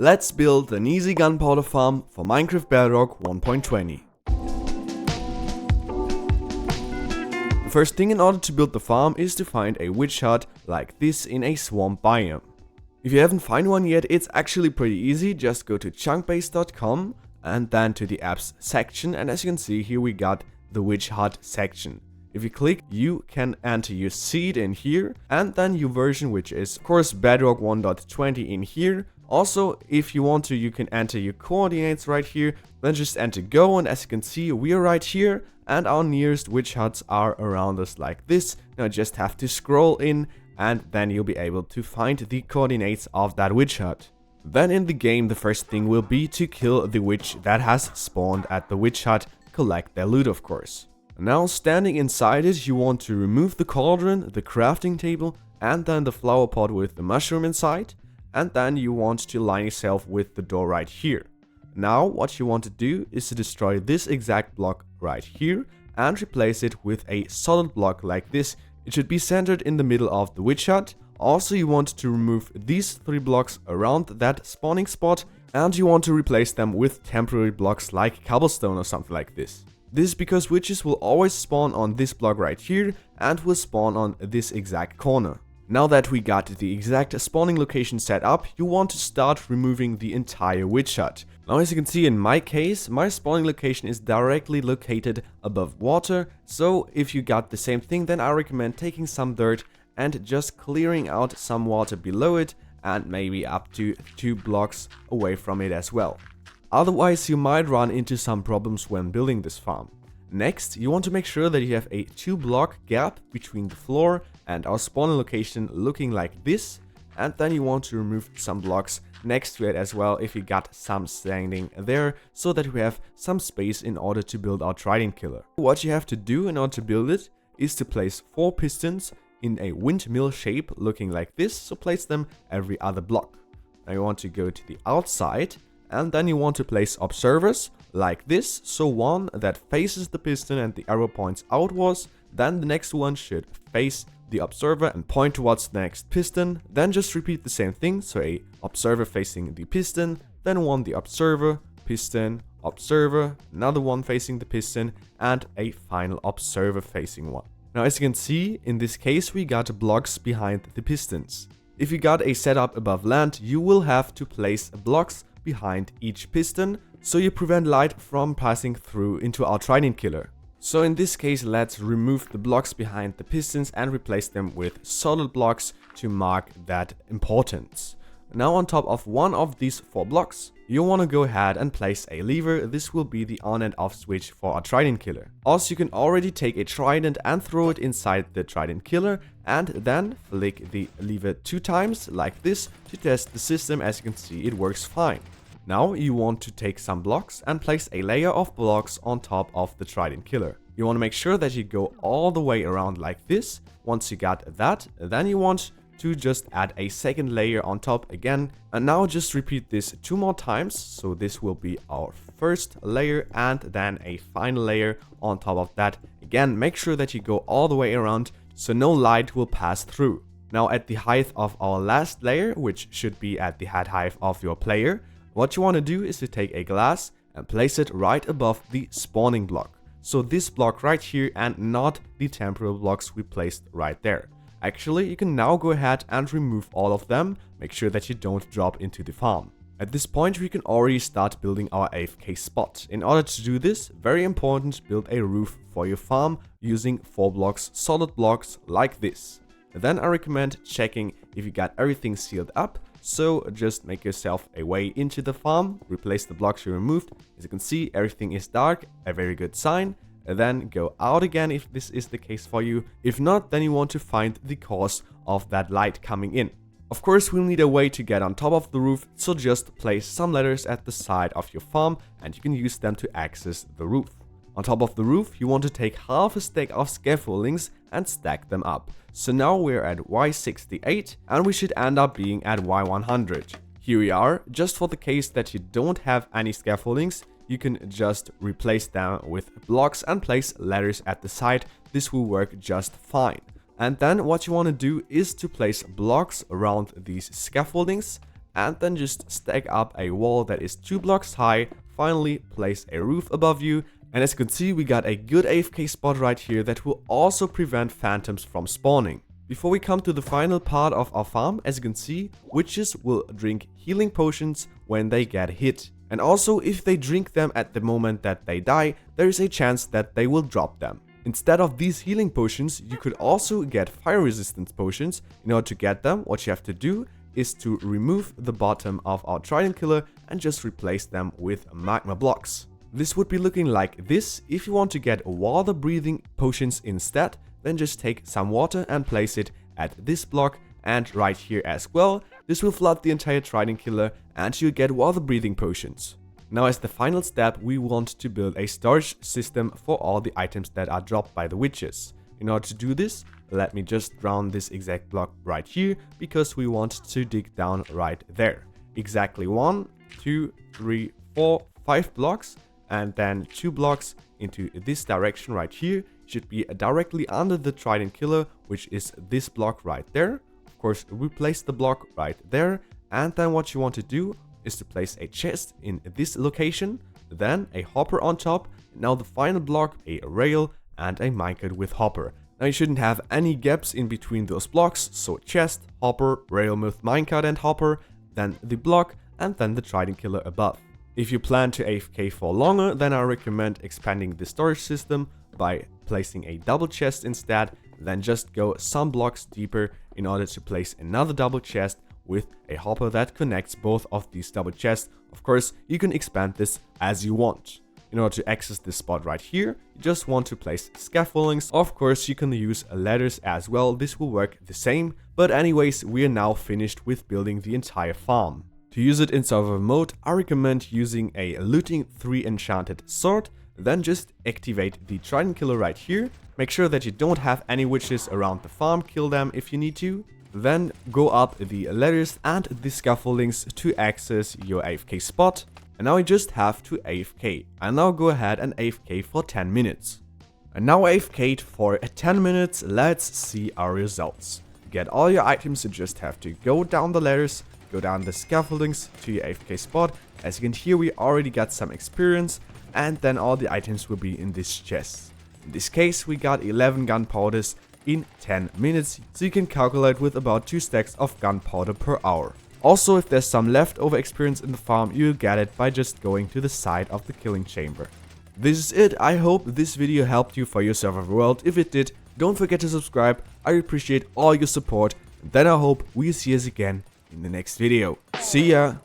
Let's build an easy gunpowder farm for Minecraft Bedrock 1.20. The first thing in order to build the farm is to find a witch hut like this in a swamp biome. If you haven't found one yet, it's actually pretty easy. Just go to chunkbase.com and then to the apps section, and as you can see here we got the witch hut section. If you click, you can enter your seed in here and then your version, which is of course Bedrock 1.20 in here. Also, if you want to, you can enter your coordinates right here, then just enter go, and as you can see we are right here and our nearest witch huts are around us like this. Now just have to scroll in and then you'll be able to find the coordinates of that witch hut. Then in the game the first thing will be to kill the witch that has spawned at the witch hut, collect their loot of course. Now standing inside it, you want to remove the cauldron, the crafting table and then the flower pot with the mushroom inside, and then you want to line yourself with the door right here. Now what you want to do is to destroy this exact block right here and replace it with a solid block like this. It should be centered in the middle of the witch hut. Also you want to remove these 3 blocks around that spawning spot and you want to replace them with temporary blocks like cobblestone or something like this. This is because witches will always spawn on this block right here and will spawn on this exact corner. Now that we got the exact spawning location set up, you want to start removing the entire witch hut. Now as you can see in my case, my spawning location is directly located above water, so if you got the same thing, then I recommend taking some dirt and just clearing out some water below it and maybe up to 2 blocks away from it as well. Otherwise you might run into some problems when building this farm. Next, you want to make sure that you have a 2-block gap between the floor and our spawning location looking like this, and then you want to remove some blocks next to it as well if you got some standing there, so that we have some space in order to build our Trident Killer. What you have to do in order to build it is to place 4 pistons in a windmill shape looking like this, so place them every other block. Now you want to go to the outside and then you want to place observers like this, so one that faces the piston and the arrow points outwards, then the next one should face the observer and point towards the next piston. Then just repeat the same thing, so a observer facing the piston, then one the observer, piston, observer, another one facing the piston, and a final observer facing one. Now as you can see, in this case we got blocks behind the pistons. If you got a setup above land, you will have to place blocks behind each piston, so you prevent light from passing through into our Trident Killer. So in this case, let's remove the blocks behind the pistons and replace them with solid blocks to mark that importance. Now on top of one of these 4 blocks, you want to go ahead and place a lever. This will be the on and off switch for our Trident Killer. Also, you can already take a trident and throw it inside the Trident Killer and then flick the lever 2 times like this to test the system. As you can see, it works fine. Now you want to take some blocks and place a layer of blocks on top of the Trident Killer. You want to make sure that you go all the way around like this. Once you got that, then you want to just add a second layer on top again, and now just repeat this 2 more times. So this will be our first layer and then a final layer on top of that. Again, make sure that you go all the way around so no light will pass through. Now at the height of our last layer, which should be at the head height of your player, what you want to do is to take a glass and place it right above the spawning block. So this block right here and not the temporary blocks we placed right there. Actually, you can now go ahead and remove all of them. Make sure that you don't drop into the farm. At this point, we can already start building our AFK spot. In order to do this, very important, build a roof for your farm using 4 blocks, solid blocks like this. Then I recommend checking if you got everything sealed up. So just make yourself a way into the farm, replace the blocks you removed. As you can see, everything is dark, a very good sign. Then go out again if this is the case for you. If not, then you want to find the cause of that light coming in. Of course, we'll need a way to get on top of the roof, so just place some ladders at the side of your farm and you can use them to access the roof. On top of the roof, you want to take half a stack of scaffoldings and stack them up. So now we're at Y68 and we should end up being at Y100. Here we are. Just for the case that you don't have any scaffoldings, you can just replace them with blocks and place ladders at the side. This will work just fine. And then what you want to do is to place blocks around these scaffoldings. and then just stack up a wall that is 2 blocks high. Finally, place a roof above you. And as you can see, we got a good AFK spot right here that will also prevent phantoms from spawning. Before we come to the final part of our farm, as you can see, witches will drink healing potions when they get hit. And also, if they drink them at the moment that they die, there is a chance that they will drop them. Instead of these healing potions, you could also get fire resistance potions. In order to get them, what you have to do is to remove the bottom of our Trident Killer and just replace them with magma blocks. This would be looking like this. If you want to get water breathing potions instead, then just take some water and place it at this block and right here as well. This will flood the entire Trident Killer and you get water breathing potions. Now as the final step, we want to build a storage system for all the items that are dropped by the witches. In order to do this, let me just ground this exact block right here because we want to dig down right there. Exactly 1, 2, 3, 4, 5 blocks. And then 2 blocks into this direction right here should be directly under the Trident Killer, which is this block right there. Of course, we place the block right there, and then what you want to do is to place a chest in this location, then a hopper on top, now the final block, a rail, and a minecart with hopper. Now you shouldn't have any gaps in between those blocks, so chest, hopper, rail with minecart and hopper, then the block, and then the Trident Killer above. If you plan to AFK for longer, then I recommend expanding the storage system by placing a double chest instead, then just go some blocks deeper in order to place another double chest with a hopper that connects both of these double chests. Of course, you can expand this as you want. In order to access this spot right here, you just want to place scaffoldings. Of course, you can use ladders as well, this will work the same. But anyways, we are now finished with building the entire farm. To use it in survival mode, I recommend using a looting 3 enchanted sword, then just activate the Trident Killer right here. Make sure that you don't have any witches around the farm, kill them if you need to. Then go up the ladders and the scaffoldings to access your AFK spot. And now you just have to AFK. And now go ahead and AFK for 10 minutes. And now AFK'd for 10 minutes, let's see our results. To get all your items, you just have to go down the ladders, go down the scaffoldings to your AFK spot. As you can hear, we already got some experience, and then all the items will be in this chest. In this case, we got 11 gunpowders in 10 minutes, so you can calculate with about 2 stacks of gunpowder per hour. Also, if there's some leftover experience in the farm, you'll get it by just going to the side of the killing chamber. This is it. I hope this video helped you for your survival world. If it did, don't forget to subscribe. I appreciate all your support, and then I hope we'll see us again in the next video. See ya!